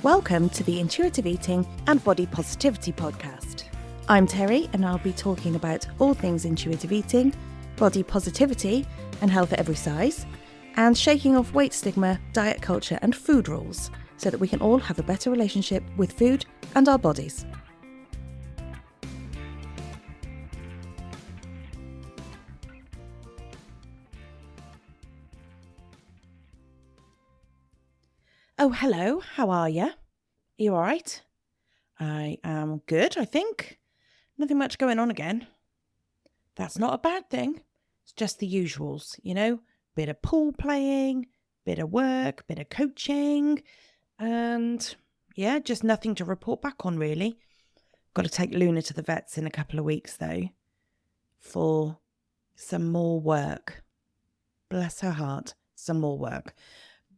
Welcome to the Intuitive Eating and Body Positivity podcast. I'm Terry and I'll be talking about all things intuitive eating, body positivity and health at every size, and shaking off weight stigma, diet culture and food rules so that we can all have a better relationship with food and our bodies. Oh, hello. How are you? You all right? I am good, I think. Nothing much going on again. That's not a bad thing. It's just the usuals, Bit of pool playing, bit of work, bit of coaching, and just nothing to report back on, really. Got to take Luna to the vets in a couple of weeks, though, for some more work. Bless her heart, some more work.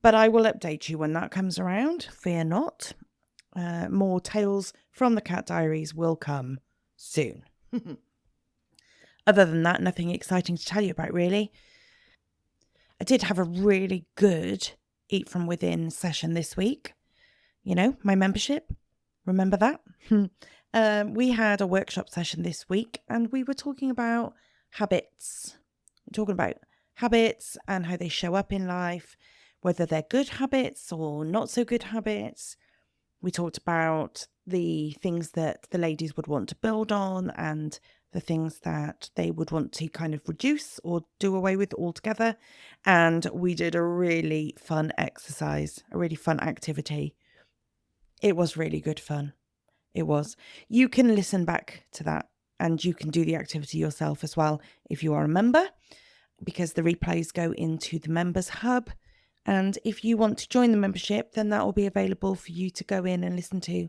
But I will update you when that comes around. Fear not. More tales from the Cat Diaries will come soon. Other than that, nothing exciting to tell you about, really. I did have a really good Eat From Within session this week. My membership. Remember that? We had a workshop session this week and we were talking about habits. We're talking about habits and how they show up in life, whether they're good habits or not so good habits. We talked about the things that the ladies would want to build on and the things that they would want to kind of reduce or do away with altogether. And we did a really fun exercise, a really fun activity. It was really good fun. It was. You can listen back to that and you can do the activity yourself as well if you are a member, because the replays go into the members hub. And if you want to join the membership, then that will be available for you to go in and listen to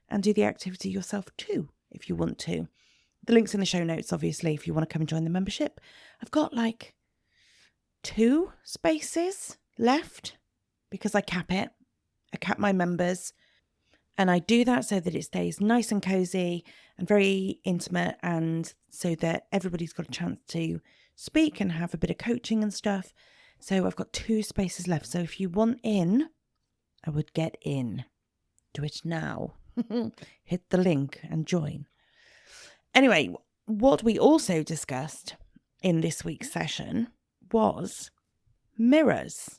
and do the activity yourself too, if you want to. The link's in the show notes, obviously, if you want to come and join the membership. I've got 2 spaces left because I cap it. I cap my members. And I do that so that it stays nice and cozy and very intimate, and so that everybody's got a chance to speak and have a bit of coaching and stuff. So I've got 2 spaces left. So if you want in, I would get in. Do it now. Hit the link and join. Anyway, what we also discussed in this week's session was mirrors.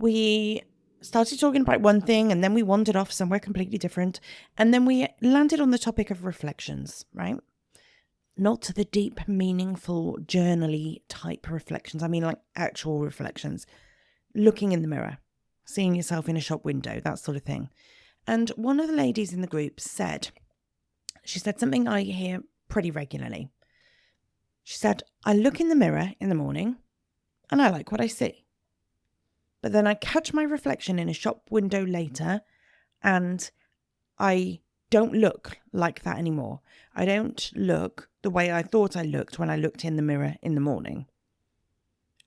We started talking about one thing and then we wandered off somewhere completely different. And then we landed on the topic of reflections, right? Not the deep, meaningful, journal-y type reflections. I mean, like actual reflections. Looking in the mirror, seeing yourself in a shop window, that sort of thing. And one of the ladies in the group said something I hear pretty regularly. She said, I look in the mirror in the morning and I like what I see. But then I catch my reflection in a shop window later and I don't look like that anymore. I don't look the way I thought I looked when I looked in the mirror in the morning.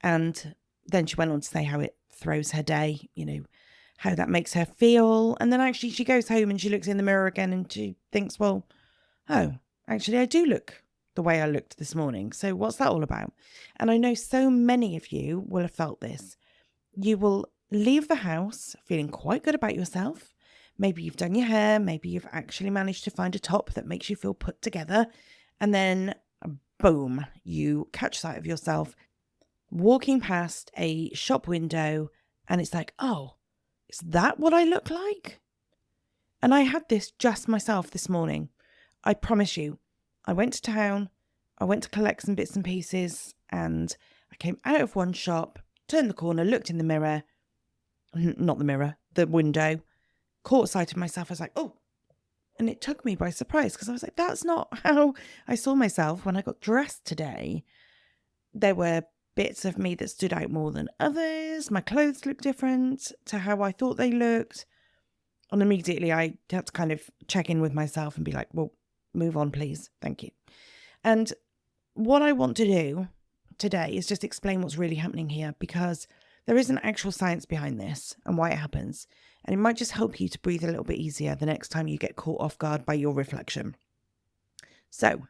And then she went on to say how it throws her day, how that makes her feel. And then actually she goes home and she looks in the mirror again and she thinks, well, oh, actually I do look the way I looked this morning. So what's that all about? And I know so many of you will have felt this. You will leave the house feeling quite good about yourself. Maybe you've done your hair. Maybe you've actually managed to find a top that makes you feel put together. And then, boom, you catch sight of yourself walking past a shop window. And it's like, oh, is that what I look like? And I had this just myself this morning. I promise you, I went to town. I went to collect some bits and pieces. And I came out of one shop, turned the corner, looked in the mirror. Not the mirror, the window. Caught sight of myself. I was like, oh, and it took me by surprise because I was like, that's not how I saw myself when I got dressed today. There were bits of me that stood out more than others. My clothes looked different to how I thought they looked. And immediately I had to kind of check in with myself and be like, well, move on, please. Thank you. And what I want to do today is just explain what's really happening here, because there is an actual science behind this and why it happens. And it might just help you to breathe a little bit easier the next time you get caught off guard by your reflection. So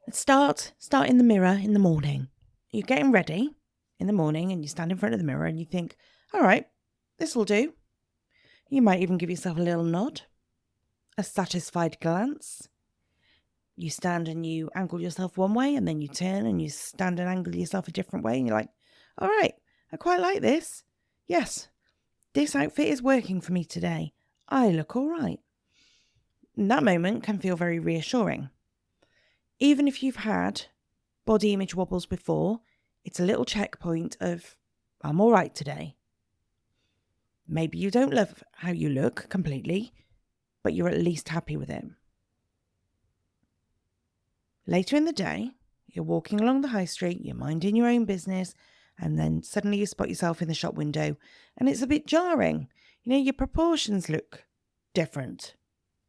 let's start in the mirror in the morning. You're getting ready in the morning and you stand in front of the mirror and you think, all right, this will do. You might even give yourself a little nod, a satisfied glance. You stand and you angle yourself one way, and then you turn and you stand and angle yourself a different way, and you're like, all right, I quite like this. Yes, this outfit is working for me today. I look all right. And that moment can feel very reassuring. Even if you've had body image wobbles before, it's a little checkpoint of, I'm all right today. Maybe you don't love how you look completely, but you're at least happy with it. Later in the day, you're walking along the high street, you're minding your own business, and then suddenly you spot yourself in the shop window, and it's a bit jarring. Your proportions look different.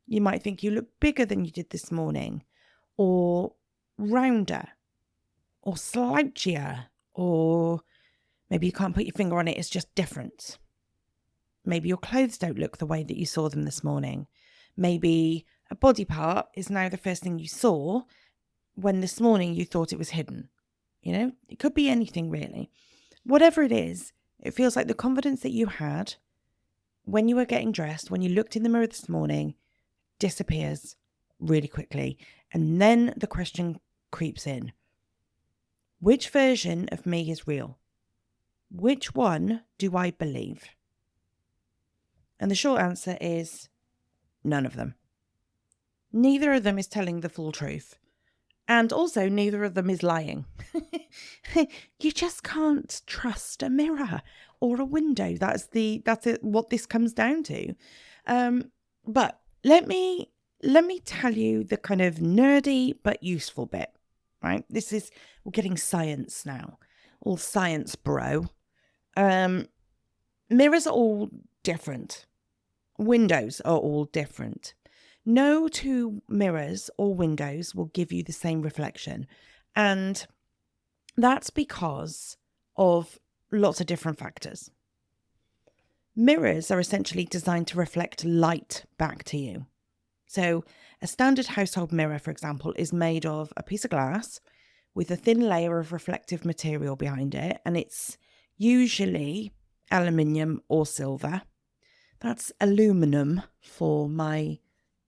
You might think you look bigger than you did this morning, or rounder, or slouchier, or maybe you can't put your finger on it, it's just different. Maybe your clothes don't look the way that you saw them this morning. Maybe a body part is now the first thing you saw when this morning you thought it was hidden. It could be anything really. Whatever it is, it feels like the confidence that you had when you were getting dressed, when you looked in the mirror this morning, disappears really quickly. And then the question creeps in. Which version of me is real? Which one do I believe? And the short answer is none of them. Neither of them is telling the full truth. And also neither of them is lying. You just can't trust a mirror or a window. That's what this comes down to. But let me tell you the kind of nerdy but useful bit, right? We're getting science now. All science, bro. Mirrors are all different. Windows are all different. No two mirrors or windows will give you the same reflection. And that's because of lots of different factors. Mirrors are essentially designed to reflect light back to you. So a standard household mirror, for example, is made of a piece of glass with a thin layer of reflective material behind it. And it's usually aluminium or silver. That's aluminum for my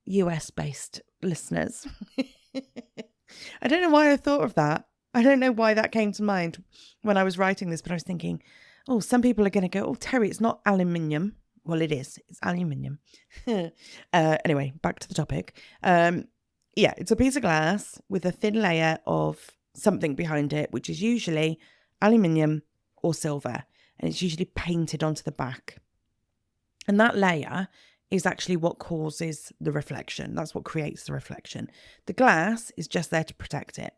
US-based listeners. I don't know why I thought of that. I don't know why that came to mind when I was writing this, but I was thinking, some people are going to go, Terry, it's not aluminium. Well, it is. It's aluminium. Anyway, back to the topic. It's a piece of glass with a thin layer of something behind it, which is usually aluminium or silver, and it's usually painted onto the back. And that layer is actually what causes the reflection. That's what creates the reflection. The glass is just there to protect it.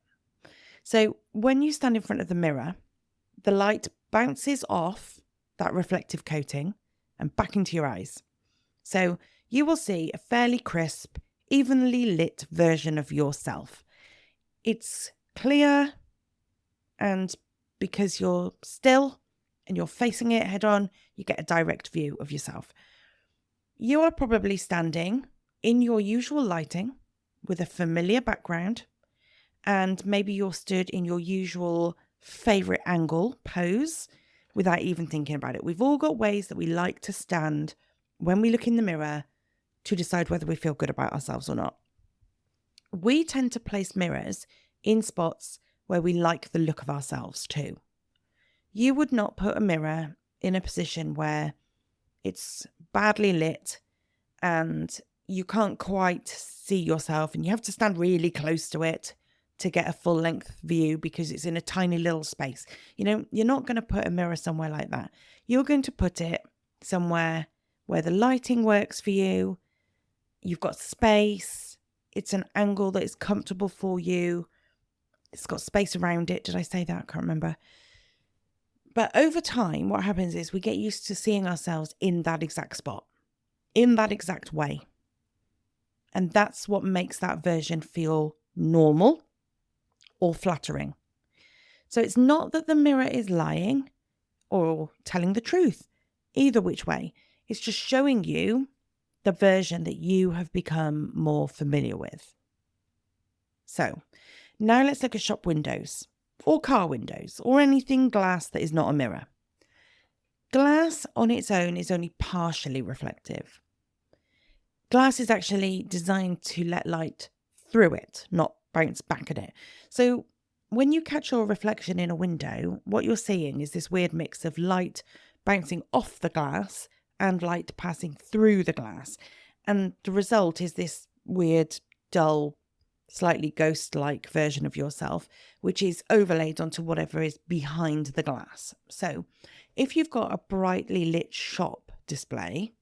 So when you stand in front of the mirror, the light bounces off that reflective coating and back into your eyes. So you will see a fairly crisp, evenly lit version of yourself. It's clear, and because you're still and you're facing it head on, you get a direct view of yourself. You are probably standing in your usual lighting with a familiar background, and maybe you're stood in your usual favourite angle pose without even thinking about it. We've all got ways that we like to stand when we look in the mirror to decide whether we feel good about ourselves or not. We tend to place mirrors in spots where we like the look of ourselves too. You would not put a mirror in a position where it's badly lit and you can't quite see yourself and you have to stand really close to it to get a full length view because it's in a tiny little space. You're not going to put a mirror somewhere like that. You're going to put it somewhere where the lighting works for you. You've got space. It's an angle that is comfortable for you. It's got space around it. Did I say that? I can't remember. But over time, what happens is we get used to seeing ourselves in that exact spot, in that exact way. And that's what makes that version feel normal or flattering. So it's not that the mirror is lying or telling the truth, either which way. It's just showing you the version that you have become more familiar with. So now let's look at shop windows or car windows or anything glass that is not a mirror. Glass on its own is only partially reflective. Glass is actually designed to let light through it, not bounce back at it. So when you catch your reflection in a window, what you're seeing is this weird mix of light bouncing off the glass and light passing through the glass. And the result is this weird, dull, slightly ghost-like version of yourself, which is overlaid onto whatever is behind the glass. So if you've got a brightly lit shop display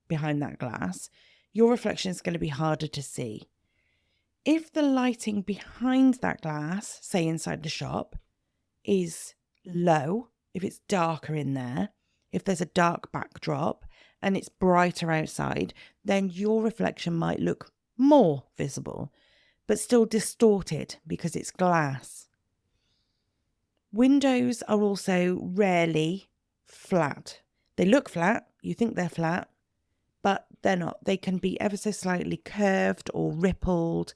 behind that glass, your reflection is going to be harder to see. If the lighting behind that glass, say inside the shop, is low, if it's darker in there, if there's a dark backdrop and it's brighter outside, then your reflection might look more visible, but still distorted because it's glass. Windows are also rarely flat. They look flat, you think they're flat, but they're not. They can be ever so slightly curved or rippled,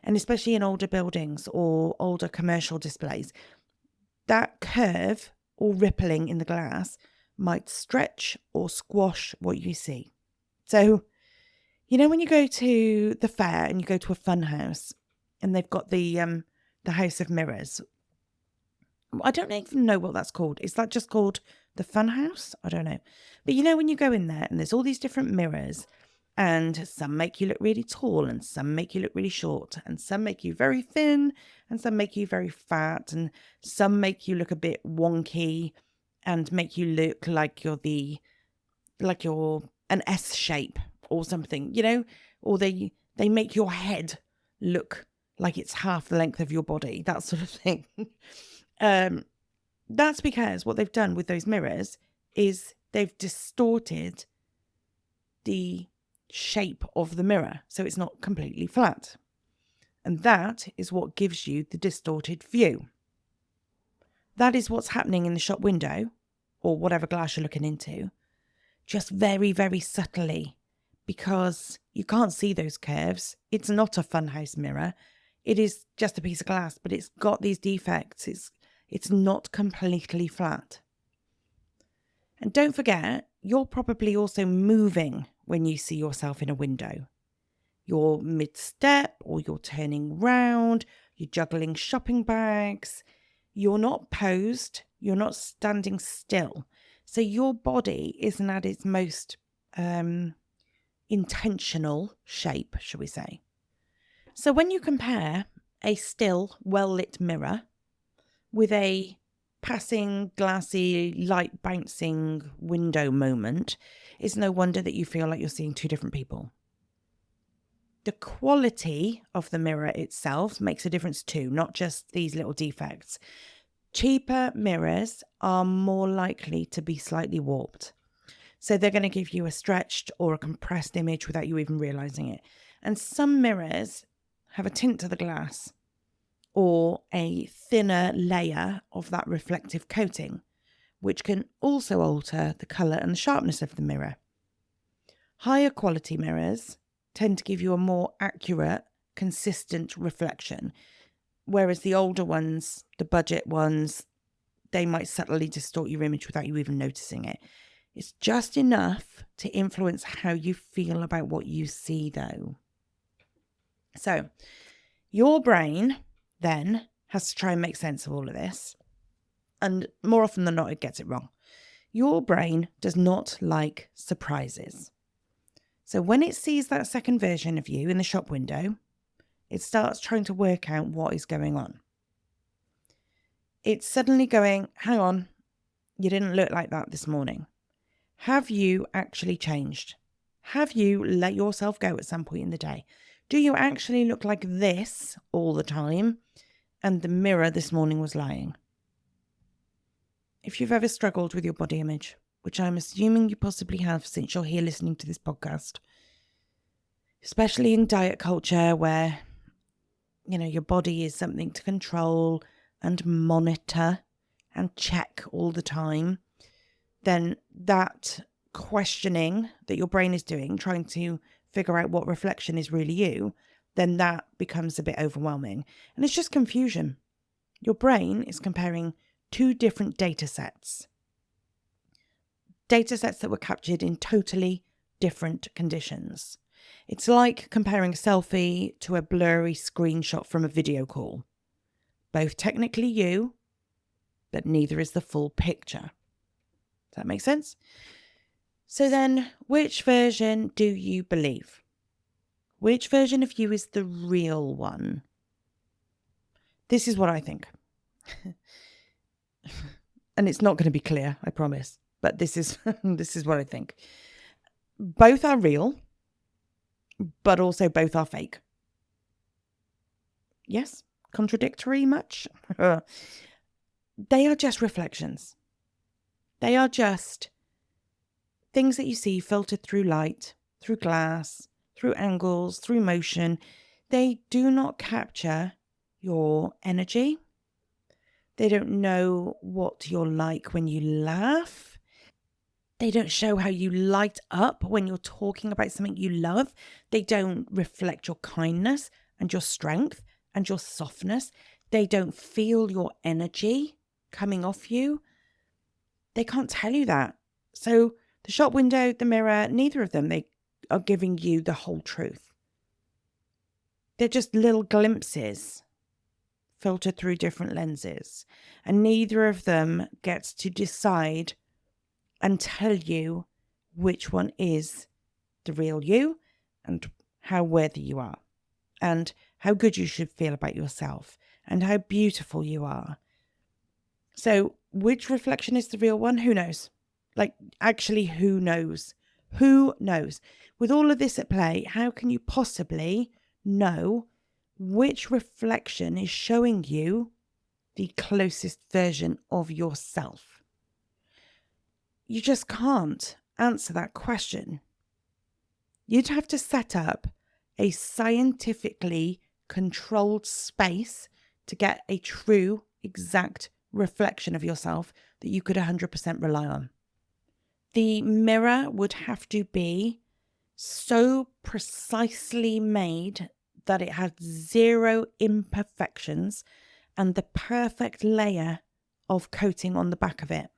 and especially in older buildings or older commercial displays, that curve or rippling in the glass might stretch or squash what you see. So, when you go to the fair and you go to a fun house and they've got the house of mirrors, I don't even know what that's called. Is that just called the fun house? I don't know. But when you go in there and there's all these different mirrors, and some make you look really tall and some make you look really short and some make you very thin and some make you very fat and some make you look a bit wonky and make you look like you're an S shape or something, or they make your head look like it's half the length of your body, that sort of thing. That's because what they've done with those mirrors is they've distorted the shape of the mirror, so it's not completely flat. And that is what gives you the distorted view. That is what's happening in the shop window, or whatever glass you're looking into, just very, very subtly, because you can't see those curves. It's not a funhouse mirror. It is just a piece of glass, but it's got these defects. It's not completely flat. And don't forget, you're probably also moving when you see yourself in a window. You're mid-step, or you're turning round, you're juggling shopping bags. You're not posed, you're not standing still. So your body isn't at its most intentional shape, shall we say. So when you compare a still, well-lit mirror with a passing, glassy, light bouncing window moment, it's no wonder that you feel like you're seeing two different people. The quality of the mirror itself makes a difference too, not just these little defects. Cheaper mirrors are more likely to be slightly warped. So they're going to give you a stretched or a compressed image without you even realizing it. And some mirrors have a tint to the glass or a thinner layer of that reflective coating, which can also alter the colour and the sharpness of the mirror. Higher quality mirrors tend to give you a more accurate, consistent reflection, whereas the older ones, the budget ones, they might subtly distort your image without you even noticing it. It's just enough to influence how you feel about what you see, though. So, your brain then has to try and make sense of all of this. And more often than not, it gets it wrong. Your brain does not like surprises. So when it sees that second version of you in the shop window, it starts trying to work out what is going on. It's suddenly going, hang on, you didn't look like that this morning. Have you actually changed? Have you let yourself go at some point in the day? Do you actually look like this all the time? And the mirror this morning was lying. If you've ever struggled with your body image, which I'm assuming you possibly have since you're here listening to this podcast, especially in diet culture where, your body is something to control and monitor and check all the time, then that questioning that your brain is doing, trying to figure out what reflection is really you, then that becomes a bit overwhelming. And it's just confusion. Your brain is comparing two different data sets. data sets that were captured in totally different conditions. It's like comparing a selfie to a blurry screenshot from a video call. Both technically you, but neither is the full picture. Does that make sense? So then, which version do you believe? Which version of you is the real one? This is what I think. And it's not going to be clear, I promise. But this is what I think. Both are real, but also both are fake. Yes? Contradictory much? They are just reflections. They are just things that you see filtered through light, through glass, through angles, through motion. They do not capture your energy. They don't know what you're like when you laugh. They don't show how you light up when you're talking about something you love. They don't reflect your kindness and your strength and your softness. They don't feel your energy coming off you. They can't tell you that. So the shop window, the mirror, neither of them, they are giving you the whole truth. They're just little glimpses filtered through different lenses. And neither of them gets to decide and tell you which one is the real you and how worthy you are and how good you should feel about yourself and how beautiful you are. So which reflection is the real one? Who knows? Like, actually, who knows? Who knows? With all of this at play, how can you possibly know which reflection is showing you the closest version of yourself? You just can't answer that question. You'd have to set up a scientifically controlled space to get a true, exact reflection of yourself that you could 100% rely on. The mirror would have to be so precisely made that it had zero imperfections and the perfect layer of coating on the back of it.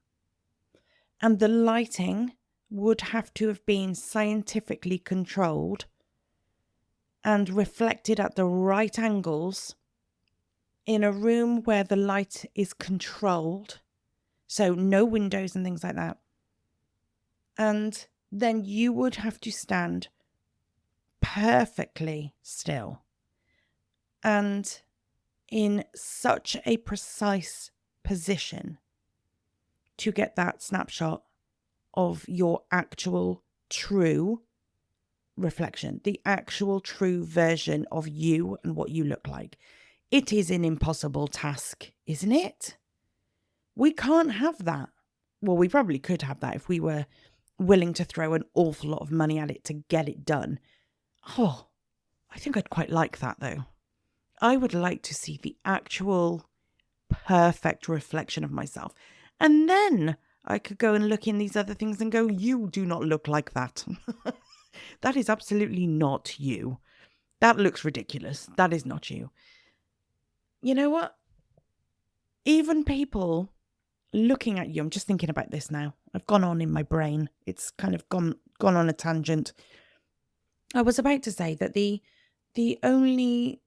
And the lighting would have to have been scientifically controlled and reflected at the right angles in a room where the light is controlled, so no windows and things like that. And then you would have to stand perfectly still and in such a precise position to get that snapshot of your actual true reflection, the actual true version of you and what you look like. It is an impossible task, isn't it? We can't have that. Well, we probably could have that if we were willing to throw an awful lot of money at it to get it done. Oh, I think I'd quite like that though. I would like to see the actual perfect reflection of myself. And then I could go and look in these other things and go, you do not look like that. That is absolutely not you. That looks ridiculous. That is not you. You know what? Even people looking at you, I'm just thinking about this now. I've gone on in my brain. It's kind of gone on a tangent. I was about to say that the only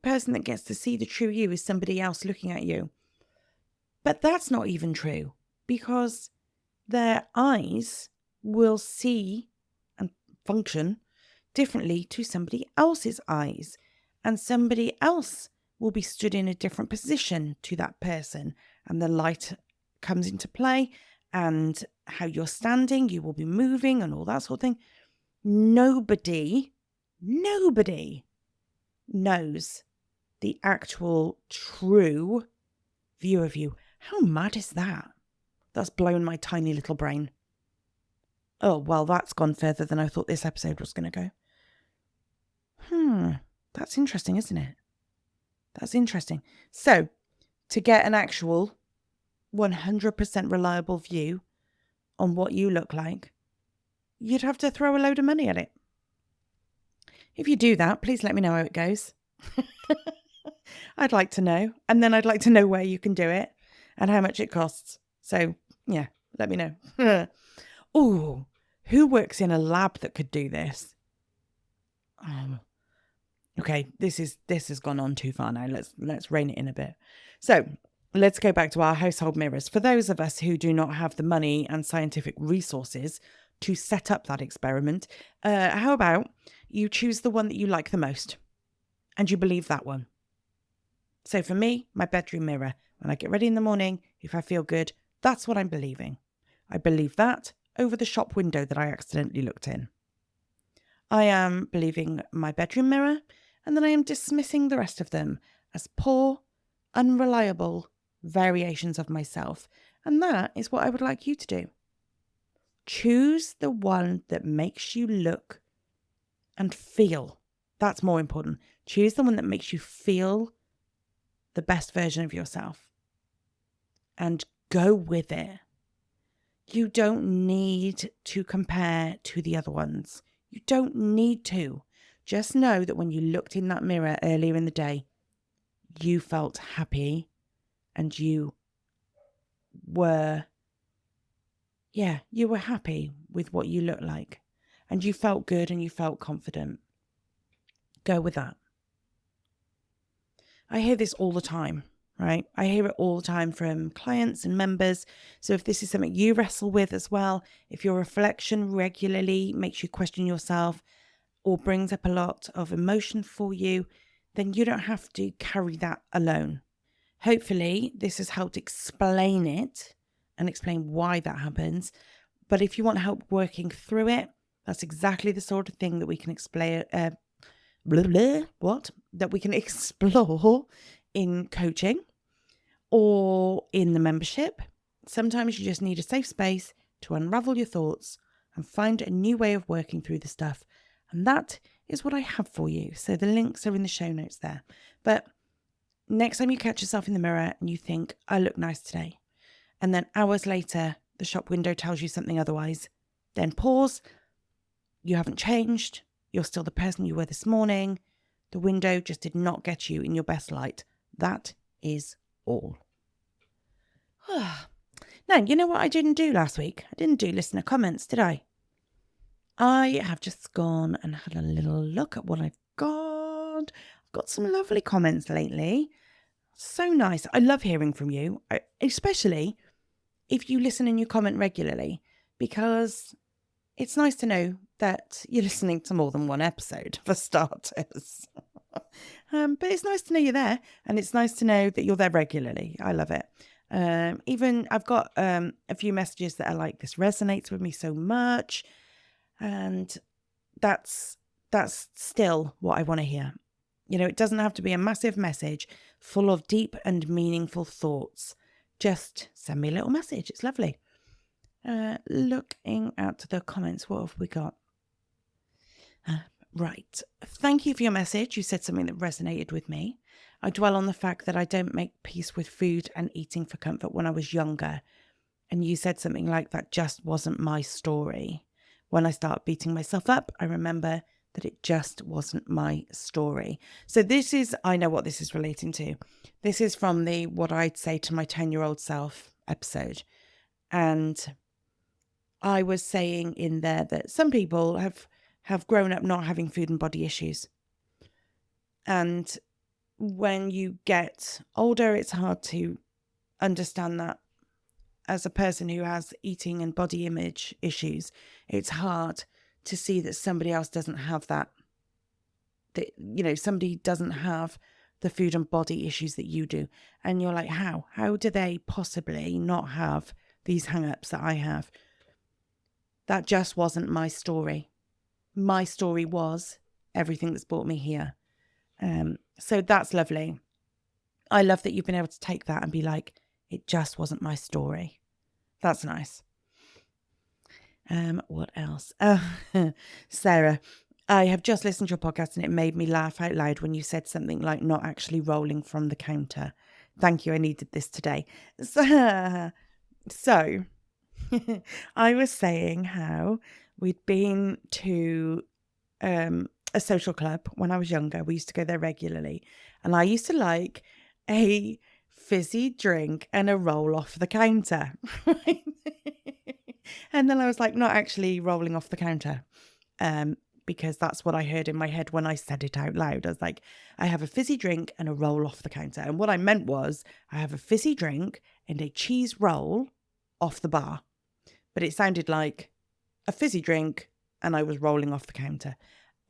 person that gets to see the true you is somebody else looking at you. But that's not even true, because their eyes will see and function differently to somebody else's eyes, and somebody else will be stood in a different position to that person, and the light comes into play, and how you're standing, you will be moving and all that sort of thing. Nobody knows the actual true view of you. How mad is that? That's blown my tiny little brain. Oh, well, that's gone further than I thought this episode was going to go. That's interesting, isn't it? That's interesting. So, to get an actual 100% reliable view on what you look like, you'd have to throw a load of money at it. If you do that, please let me know how it goes. I'd like to know. And then I'd like to know where you can do it and how much it costs. So, yeah, Let me know. Oh, who works in a lab that could do this? Okay, this has gone on too far now. Let's rein it in a bit. So let's go back to our household mirrors. For those of us who do not have the money and scientific resources to set up that experiment, how about you choose the one that you like the most and you believe that one? So for me, my bedroom mirror, when I get ready in the morning, if I feel good, that's what I'm believing. I believe that over the shop window that I accidentally looked in. I am believing my bedroom mirror, and then I am dismissing the rest of them as poor, unreliable variations of myself. And that is what I would like you to do. Choose the one that makes you look and feel. That's more important. Choose the one that makes you feel the best version of yourself and go with it. You don't need to compare to the other ones. You don't need to. Just know that when you looked in that mirror earlier in the day, you felt happy and you were happy with what you looked like and you felt good and you felt confident. Go with that. I hear this all the time, right? I hear it all the time from clients and members. So if this is something you wrestle with as well, if your reflection regularly makes you question yourself or brings up a lot of emotion for you, then you don't have to carry that alone. Hopefully, this has helped explain it and explain why that happens. But if you want help working through it, that's exactly the sort of thing that we can explain. That we can explore in coaching or in the membership. Sometimes you just need a safe space to unravel your thoughts and find a new way of working through the stuff. And that is what I have for you. So the links are in the show notes there. But next time you catch yourself in the mirror and you think, I look nice today, and then hours later, the shop window tells you something otherwise, then pause. You haven't changed. You're still the person you were this morning. The window just did not get you in your best light. That is all. Now, you know what I didn't do last week? I didn't do listener comments, did I? I have just gone and had a little look at what I've got. I've got some lovely comments lately. So nice. I love hearing from you, especially if you listen and you comment regularly, because it's nice to know that you're listening to more than one episode, for starters. But it's nice to know you're there, and it's nice to know that you're there regularly. I love it. Even I've got a few messages that are like, this resonates with me so much. And that's still what I want to hear. You know, it doesn't have to be a massive message full of deep and meaningful thoughts. Just send me a little message. It's lovely. Looking at the comments, what have we got? Right. Thank you for your message. You said something that resonated with me. I dwell on the fact that I don't make peace with food and eating for comfort when I was younger. And you said something like, that just wasn't my story. When I start beating myself up, I remember that it just wasn't my story. So I know what this is relating to. This is from the What I'd Say to My 10-Year-Old Self episode. And I was saying in there that some people have grown up not having food and body issues. And when you get older, it's hard to understand that. As a person who has eating and body image issues, it's hard to see that somebody else doesn't have that. Somebody doesn't have the food and body issues that you do. And you're like, how? How do they possibly not have these hang-ups that I have? That just wasn't my story. My story was everything that's brought me here. So that's lovely. I love that you've been able to take that and be like, it just wasn't my story. That's nice. What else? Sarah, I have just listened to your podcast and it made me laugh out loud when you said something like not actually rolling from the counter. Thank you. I needed this today. So I was saying how we'd been to a social club when I was younger. We used to go there regularly. And I used to like a fizzy drink and a roll off the counter. And then I was like, not actually rolling off the counter. Because that's what I heard in my head when I said it out loud. I was like, I have a fizzy drink and a roll off the counter. And what I meant was, I have a fizzy drink and a cheese roll off the bar. But it sounded like a fizzy drink and I was rolling off the counter.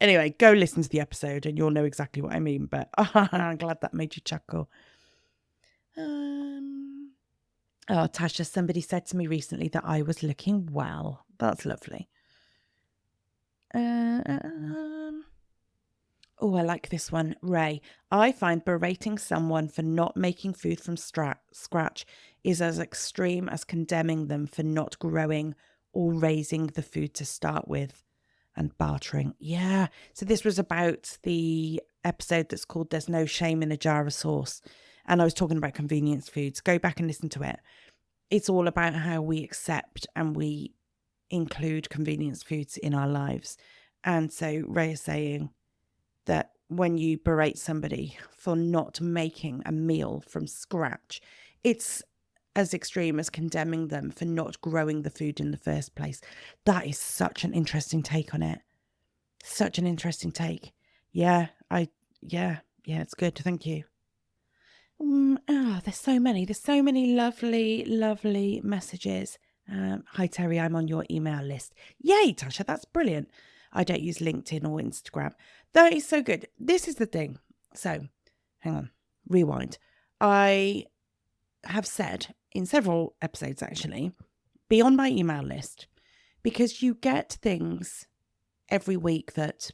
Anyway, go listen to the episode and you'll know exactly what I mean. But I'm glad that made you chuckle. Oh, Tasha, somebody said to me recently that I was looking well. That's lovely. Oh, I like this one. Ray, I find berating someone for not making food from scratch is as extreme as condemning them for not growing or raising the food to start with. And bartering. Yeah. So this was about the episode that's called There's No Shame in a Jar of Sauce. And I was talking about convenience foods. Go back and listen to it. It's all about how we accept and we include convenience foods in our lives. And so Ray is saying that when you berate somebody for not making a meal from scratch, it's as extreme as condemning them for not growing the food in the first place. That is such an interesting take on it. Such an interesting take. Yeah, it's good. Thank you. There's so many. There's so many lovely, lovely messages. Hi, Terry, I'm on your email list. Yay, Tasha, that's brilliant. I don't use LinkedIn or Instagram. That is so good. This is the thing. So, hang on, rewind. I have said in several episodes, actually, be on my email list because you get things every week that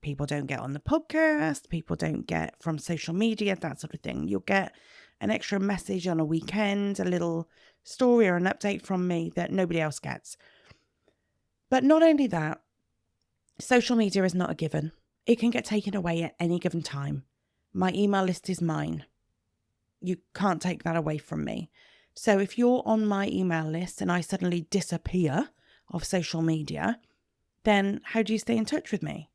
people don't get on the podcast, people don't get from social media, that sort of thing. You'll get an extra message on a weekend, a little story or an update from me that nobody else gets. But not only that, social media is not a given. It can get taken away at any given time. My email list is mine. You can't take that away from me. So if you're on my email list and I suddenly disappear off social media, then how do you stay in touch with me?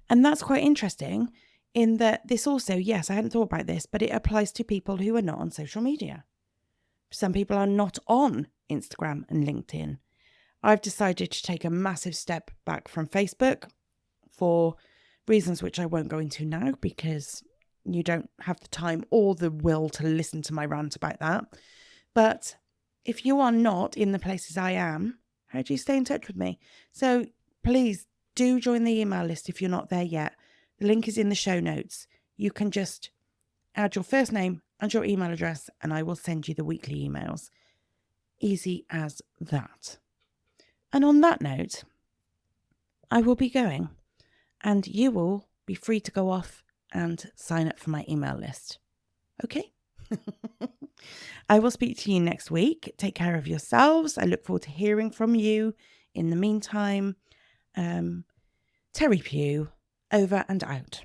And that's quite interesting in that this also, yes, I hadn't thought about this, but it applies to people who are not on social media. Some people are not on Instagram and LinkedIn. I've decided to take a massive step back from Facebook for reasons which I won't go into now because you don't have the time or the will to listen to my rant about that. But if you are not in the places I am, how do you stay in touch with me? So please do join the email list if you're not there yet. The link is in the show notes. You can just add your first name and your email address and I will send you the weekly emails. Easy as that. And on that note, I will be going and you will be free to go off and sign up for my email list. Okay? I will speak to you next week. Take care of yourselves. I look forward to hearing from you. In the meantime, Terry Pugh, over and out.